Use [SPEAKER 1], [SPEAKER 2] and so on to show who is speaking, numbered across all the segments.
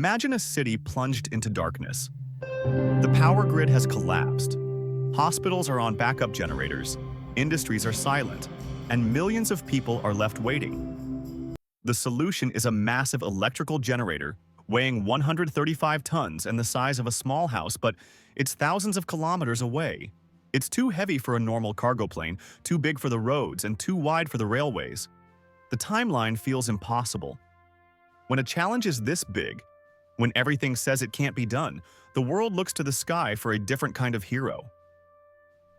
[SPEAKER 1] Imagine a city plunged into darkness. The power grid has collapsed. Hospitals are on backup generators, industries are silent, and millions of people are left waiting. The solution is a massive electrical generator weighing 135 tons and the size of a small house, but it's thousands of kilometers away. It's too heavy for a normal cargo plane, too big for the roads, and too wide for the railways. The timeline feels impossible. When a challenge is this big, when everything says it can't be done, the world looks to the sky for a different kind of hero.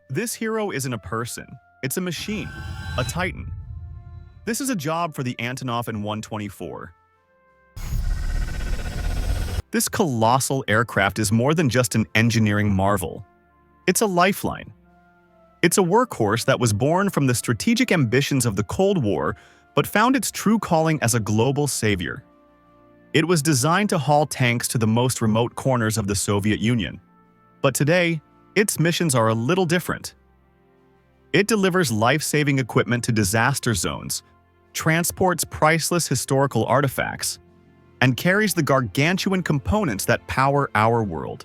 [SPEAKER 1] This hero isn't a person, it's a machine, a titan. This is a job for the Antonov An-124. This colossal aircraft is more than just an engineering marvel. It's a lifeline. It's a workhorse that was born from the strategic ambitions of the Cold War, but found its true calling as a global savior. It was designed to haul tanks to the most remote corners of the Soviet Union. But today, its missions are a little different. It delivers life-saving equipment to disaster zones, transports priceless historical artifacts, and carries the gargantuan components that power our world.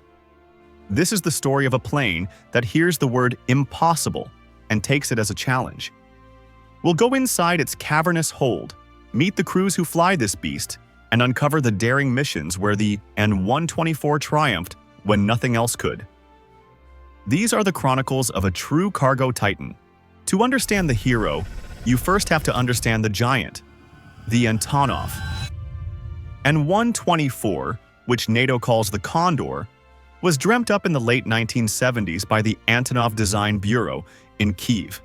[SPEAKER 1] This is the story of a plane that hears the word impossible and takes it as a challenge. We'll go inside its cavernous hold, meet the crews who fly this beast, and uncover the daring missions where the An-124 triumphed when nothing else could. These are the chronicles of a true cargo titan. To understand the hero, you first have to understand the giant, the Antonov. An-124, which NATO calls the Condor, was dreamt up in the late 1970s by the Antonov Design Bureau in Kyiv.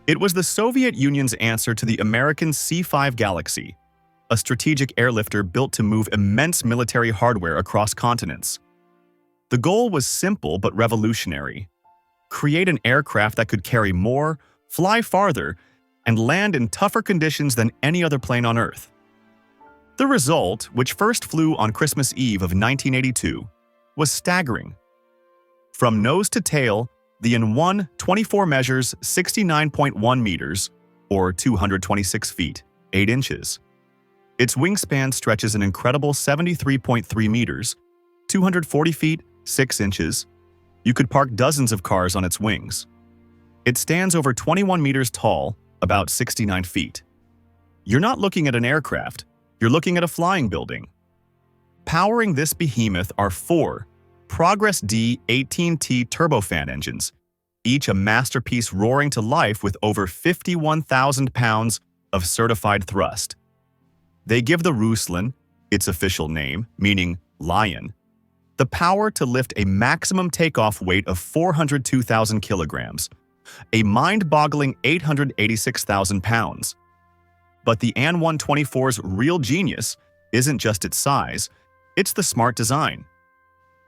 [SPEAKER 1] It was the Soviet Union's answer to the American C-5 Galaxy, a strategic airlifter built to move immense military hardware across continents. The goal was simple but revolutionary: create an aircraft that could carry more, fly farther, and land in tougher conditions than any other plane on Earth. The result, which first flew on Christmas Eve of 1982, was staggering. From nose to tail, the An-124 measures 69.1 meters, or 226 feet, 8 inches. Its wingspan stretches an incredible 73.3 meters, 240 feet, 6 inches. You could park dozens of cars on its wings. It stands over 21 meters tall, about 69 feet. You're not looking at an aircraft, you're looking at a flying building. Powering this behemoth are 4 Progress D-18T turbofan engines, each a masterpiece roaring to life with over 51,000 pounds of certified thrust. They give the Ruslan, its official name, meaning lion, the power to lift a maximum takeoff weight of 402,000 kilograms, a mind-boggling 886,000 pounds. But the An-124's real genius isn't just its size, it's the smart design.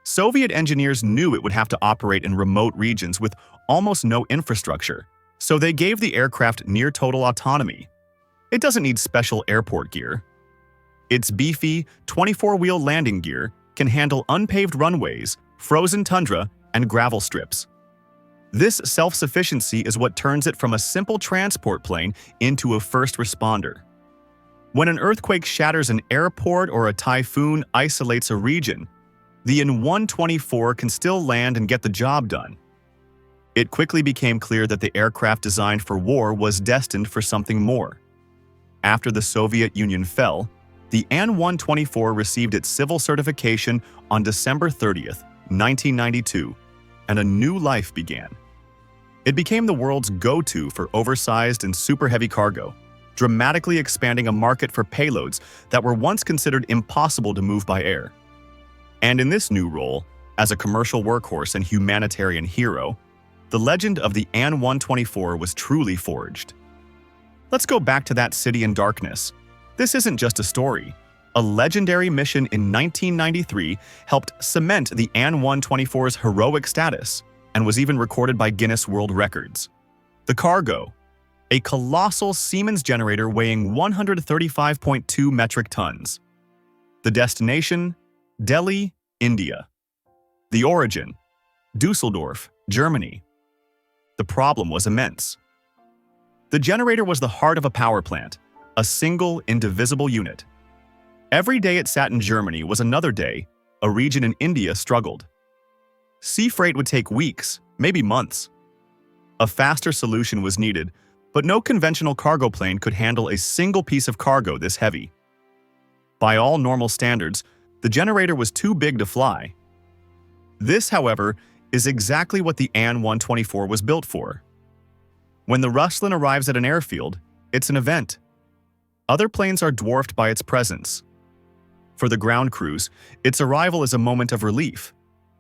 [SPEAKER 1] Soviet engineers knew it would have to operate in remote regions with almost no infrastructure, so they gave the aircraft near-total autonomy. It doesn't need special airport gear. Its beefy, 24-wheel landing gear can handle unpaved runways, frozen tundra, and gravel strips. This self-sufficiency is what turns it from a simple transport plane into a first responder. When an earthquake shatters an airport or a typhoon isolates a region, the An-124 can still land and get the job done. It quickly became clear that the aircraft designed for war was destined for something more. After the Soviet Union fell, the An-124 received its civil certification on December 30th, 1992, and a new life began. It became the world's go-to for oversized and super-heavy cargo, dramatically expanding a market for payloads that were once considered impossible to move by air. And in this new role, as a commercial workhorse and humanitarian hero, the legend of the An-124 was truly forged. Let's go back to that city in darkness. This isn't just a story. A legendary mission in 1993 helped cement the An-124's heroic status and was even recorded by Guinness World Records. The cargo, a colossal Siemens generator weighing 135.2 metric tons. The destination, Delhi, India. The origin, Dusseldorf, Germany. The problem was immense. The generator was the heart of a power plant, a single, indivisible unit. Every day it sat in Germany was another day. A region in India struggled. Sea freight would take weeks, maybe months. A faster solution was needed, but no conventional cargo plane could handle a single piece of cargo this heavy. By all normal standards, the generator was too big to fly. This, however, is exactly what the AN-124 was built for. When the Ruslan arrives at an airfield, it's an event. Other planes are dwarfed by its presence. For the ground crews, its arrival is a moment of relief.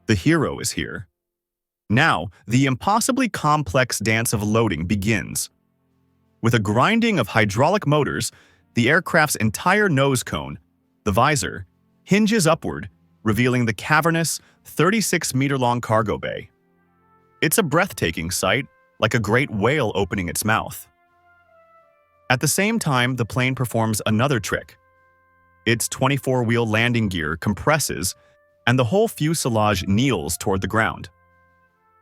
[SPEAKER 1] The hero is here. Now, the impossibly complex dance of loading begins. With a grinding of hydraulic motors, the aircraft's entire nose cone, the visor, hinges upward, revealing the cavernous, 36-meter-long cargo bay. It's a breathtaking sight, like a great whale opening its mouth. At the same time, the plane performs another trick. Its 24-wheel landing gear compresses, and the whole fuselage kneels toward the ground.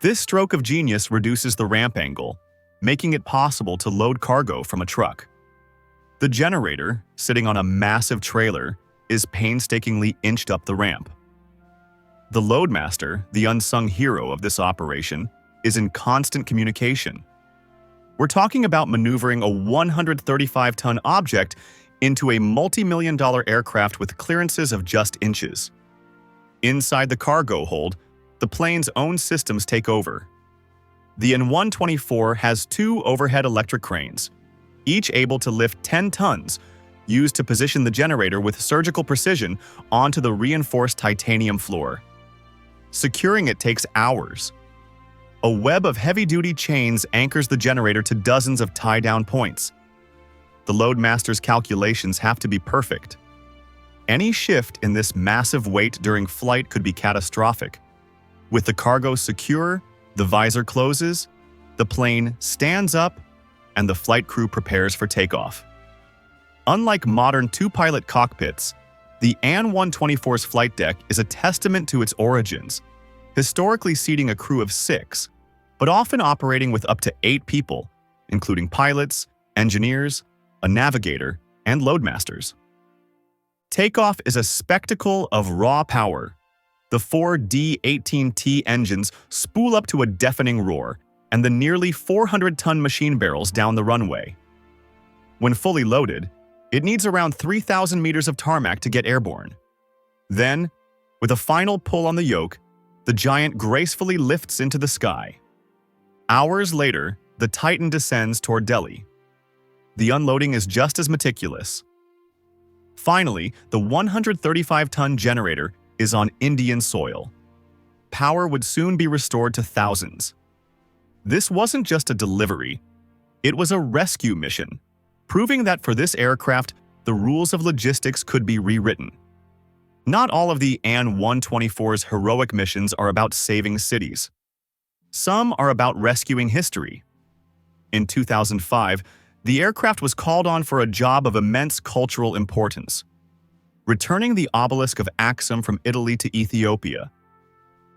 [SPEAKER 1] This stroke of genius reduces the ramp angle, making it possible to load cargo from a truck. The generator, sitting on a massive trailer, is painstakingly inched up the ramp. The loadmaster, the unsung hero of this operation, is in constant communication. We're talking about maneuvering a 135-ton object into a multi-million-dollar aircraft with clearances of just inches. Inside the cargo hold, the plane's own systems take over. The AN-124 has two overhead electric cranes, each able to lift 10 tons, used to position the generator with surgical precision onto the reinforced titanium floor. Securing it takes hours. A web of heavy-duty chains anchors the generator to dozens of tie-down points. The loadmaster's calculations have to be perfect. Any shift in this massive weight during flight could be catastrophic. With the cargo secure, the visor closes, the plane stands up, and the flight crew prepares for takeoff. Unlike modern two-pilot cockpits, the AN-124's flight deck is a testament to its origins, historically seating a crew of 6, but often operating with up to 8 people, including pilots, engineers, a navigator, and loadmasters. Takeoff is a spectacle of raw power. The 4 D-18T engines spool up to a deafening roar, and the nearly 400-ton machine barrels down the runway. When fully loaded, it needs around 3,000 meters of tarmac to get airborne. Then, with a final pull on the yoke, the giant gracefully lifts into the sky. Hours later, the Titan descends toward Delhi. The unloading is just as meticulous. Finally, the 135-ton generator is on Indian soil. Power would soon be restored to thousands. This wasn't just a delivery, it was a rescue mission, proving that for this aircraft, the rules of logistics could be rewritten. Not all of the AN-124's heroic missions are about saving cities. Some are about rescuing history. In 2005, the aircraft was called on for a job of immense cultural importance, returning the obelisk of Axum from Italy to Ethiopia.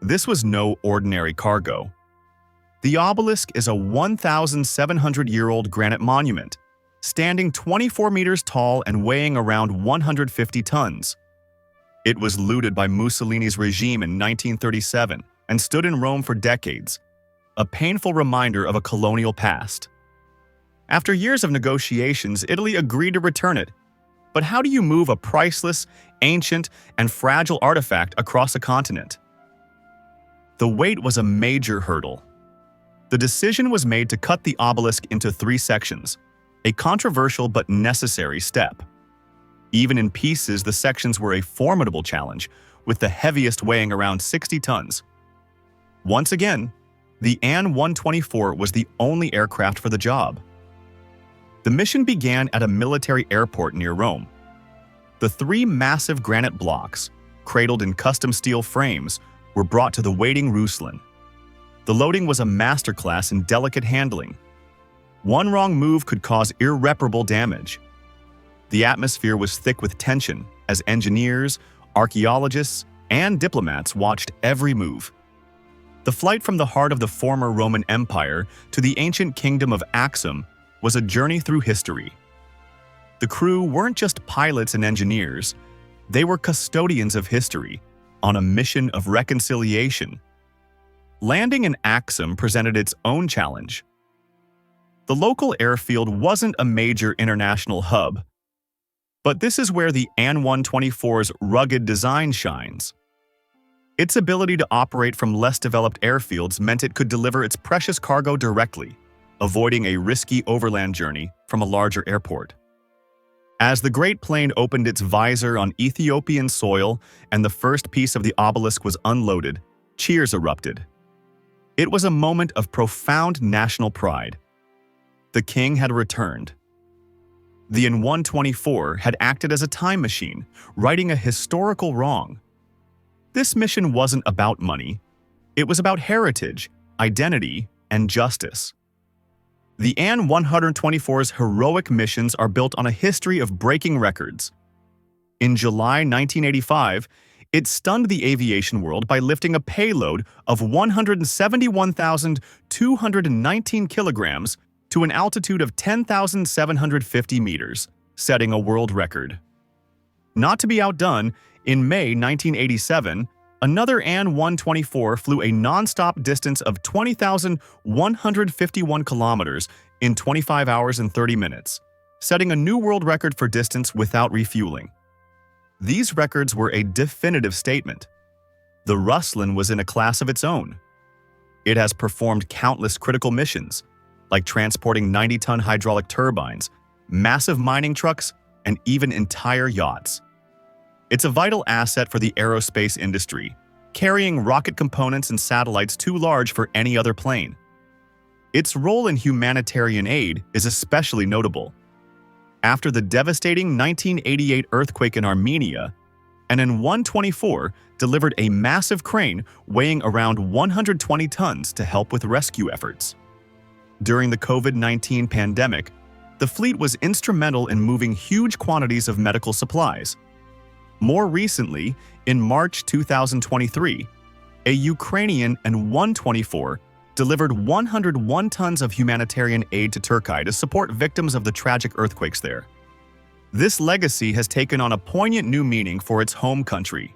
[SPEAKER 1] This was no ordinary cargo. The obelisk is a 1,700-year-old granite monument, standing 24 meters tall and weighing around 150 tons. It was looted by Mussolini's regime in 1937 and stood in Rome for decades, a painful reminder of a colonial past. After years of negotiations, Italy agreed to return it. But how do you move a priceless, ancient, and fragile artifact across a continent? The weight was a major hurdle. The decision was made to cut the obelisk into 3 sections, a controversial but necessary step. Even in pieces, the sections were a formidable challenge, with the heaviest weighing around 60 tons. Once again, the AN-124 was the only aircraft for the job. The mission began at a military airport near Rome. The 3 massive granite blocks, cradled in custom steel frames, were brought to the waiting Ruslan. The loading was a masterclass in delicate handling. One wrong move could cause irreparable damage. The atmosphere was thick with tension as engineers, archaeologists, and diplomats watched every move. The flight from the heart of the former Roman Empire to the ancient kingdom of Axum was a journey through history. The crew weren't just pilots and engineers, They were custodians of history, on a mission of reconciliation. Landing in Axum presented its own challenge. The local airfield wasn't a major international hub, but this is where the An-124's rugged design shines. Its ability to operate from less developed airfields meant it could deliver its precious cargo directly, avoiding a risky overland journey from a larger airport. As the Great Plane opened its visor on Ethiopian soil and the first piece of the obelisk was unloaded, cheers erupted. It was a moment of profound national pride. The king had returned. The An-124 had acted as a time machine, righting a historical wrong. This mission wasn't about money. It was about heritage, identity, and justice. The An-124's heroic missions are built on a history of breaking records. In July 1985, it stunned the aviation world by lifting a payload of 171,219 kilograms to an altitude of 10,750 meters, setting a world record. Not to be outdone, in May 1987, another An-124 flew a non-stop distance of 20,151 kilometers in 25 hours and 30 minutes, setting a new world record for distance without refueling. These records were a definitive statement. The Ruslan was in a class of its own. It has performed countless critical missions, like transporting 90-ton hydraulic turbines, massive mining trucks, and even entire yachts. It's a vital asset for the aerospace industry, carrying rocket components and satellites too large for any other plane. Its role in humanitarian aid is especially notable. After the devastating 1988 earthquake in Armenia, an An-124 delivered a massive crane weighing around 120 tons to help with rescue efforts. During the COVID-19 pandemic, the fleet was instrumental in moving huge quantities of medical supplies. More recently, in March 2023, a Ukrainian An-124 delivered 101 tons of humanitarian aid to Turkey to support victims of the tragic earthquakes there. This legacy has taken on a poignant new meaning for its home country.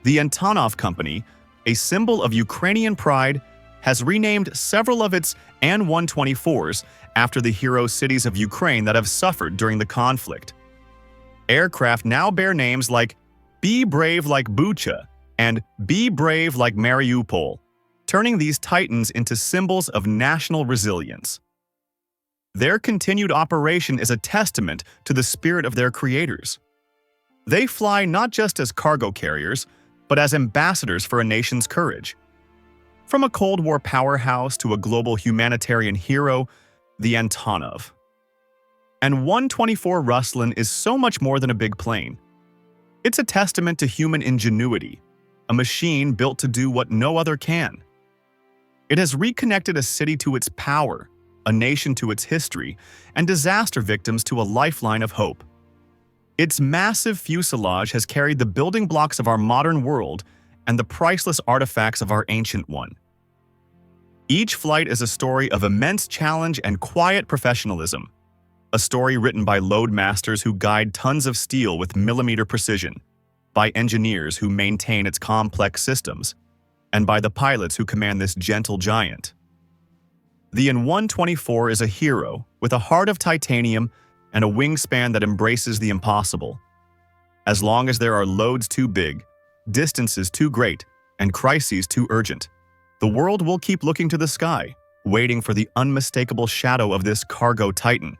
[SPEAKER 1] The Antonov Company, a symbol of Ukrainian pride, has renamed several of its An-124s after the hero cities of Ukraine that have suffered during the conflict. Aircraft now bear names like Be Brave Like Bucha and Be Brave Like Mariupol, turning these titans into symbols of national resilience. Their continued operation is a testament to the spirit of their creators. They fly not just as cargo carriers, but as ambassadors for a nation's courage. From a Cold War powerhouse to a global humanitarian hero, the Antonov. An-124 Ruslan is so much more than a big plane. It's a testament to human ingenuity, a machine built to do what no other can. It has reconnected a city to its power, a nation to its history, and disaster victims to a lifeline of hope. Its massive fuselage has carried the building blocks of our modern world and the priceless artifacts of our ancient one. Each flight is a story of immense challenge and quiet professionalism, a story written by loadmasters who guide tons of steel with millimeter precision, by engineers who maintain its complex systems, and by the pilots who command this gentle giant. The An-124 is a hero with a heart of titanium and a wingspan that embraces the impossible. As long as there are loads too big, distances too great, and crises too urgent, the world will keep looking to the sky, waiting for the unmistakable shadow of this cargo titan.